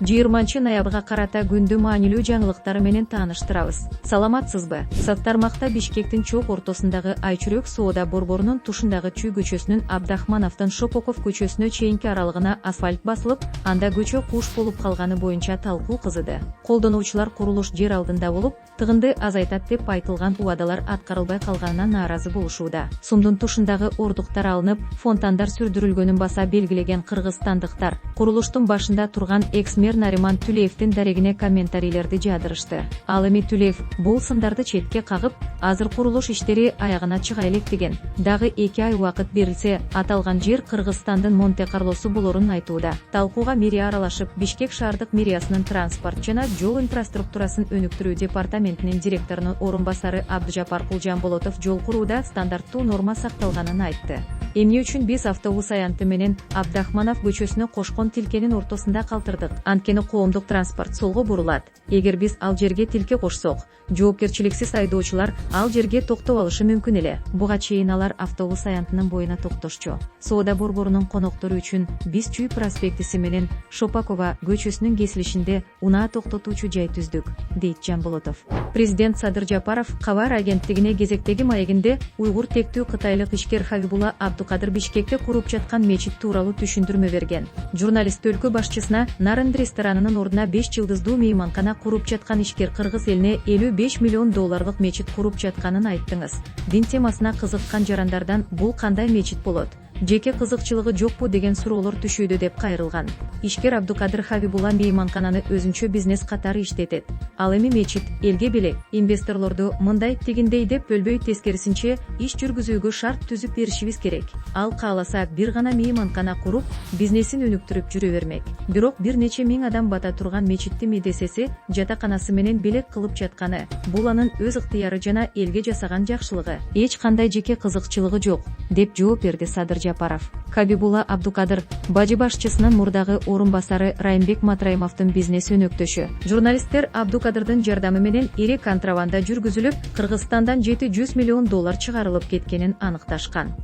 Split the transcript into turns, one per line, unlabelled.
20-ноябрга карата күндү маанилүү жаңылыктары менен тааныштырабыз. Саламатсызбы? Саттармакта Бишкектин чок ортосундагы Айчүрөк соода борборунун тушундагы Чүй көчөсүнүн Абдрахмановдон Шопоков көчөсүнө чейинки аралыгына асфальт басылып, анда көчө куш болуп калганы боюнча талкуу кызыды. Колдонуучулар курулуш жер алдында болуп, тыгынды азайтат деп айтылган убадалар аткарылбай калганына нааразы болушууда. Сумдун тушундагы ордуктар алынып, фонтандар сүрдүрүлгөнүн баса белгилеген кыргызстандыктар курулуштун башында турган экс-мэр Нариман Түлеевдин дарегине комментарийлерди жаадырышты. Ал эми Түлеев бул сындарды четке кагып, азыр курулуш иштери аягына чыга элек деген. Дагы 2 ай убакыт берилсе, аталган жер Кыргызстандын Монте-Карлосу болорун айтууда. Талкууга мэрия аралашып, Бишкек шаардык мэриясынын транспорт жана жол инфраструктурасын өнүктүрүү департаментинин директорунун орун басары Абдыжапар Кулжанболотов жол курууда стандарттуу норма сакталганын айтты. Эмне үчүн биз автобус аянты менен Абдрахманов көчөсүнө кошкон тилкенин ортосунда калтырдык? Анткени коомдук транспорт солго бурулат. Эгер биз ал жерге тилке кошсок, жоопкерчиликсиз айдоочулар ал жерге токтоп алышы мүмкүн эле. Буга чейин алар автобус аянтынын боюна токтошчу. Соода борборунун коноктору үчүн биз Чүй проспектиси менен Шопакова көчөсүнүн кесилишинде унаа токтотуучу жай түздүк, дейт Жанболотов. Президент Садыр Жапаров кабар агенттигине кезектеги маегинде уйгур тектүү кытайлык ишкер Хабибулла Абдукадыр Бишкекте куруп жаткан мечит тууралуу түшүндүрмө берген. Журналист өлкө башчысына Наранд ресторанынын ордуна 5 жылдыздуу мейманкана куруп жаткан ишкер кыргыз элине 55 миллион долларлык мечит куруп жатканын айттыңыз. Дин темасына кызыккан жарандардан бул кандай мечит болот? Жеке кызыкчылыгы жокпу деген суроолор түшүүдө деп кайрылган. Ишкер Абдукадыр Хабибулла мейманкананы өзүнчө бизнес катары иштетет. Ал эми мечит элге белек, инвесторлорду мындай тигиндей деп бөлбөй, тескерисинче иш жүргүзүүгө шарт түзүп беришибиз керек. Ал кааласа бир гана мейманкана куруп, бизнесин өнүктүрүп жүрө бермек. Бирок бир нече миң адам бата турган мечитти медресеси, жатаканасы менен белек кылып жатканы, бул анын өз ыктыяры жана элге жасаган жакшылыгы. Эч кандай жеке кызыкчылыгы жок, деп жооп берди Садыр Жапаров. Хабибулла Абдукадыр бажы башчысынын мурдагы орун басары Райымбек Матраимовдун бизнес өнөктөшү. Журналисттер Абдукадырдын жардамы менен ири контрабанда жүргүзүлүп, Кыргызстандан 700 миллион доллар чыгарылып кеткенин аныкташкан.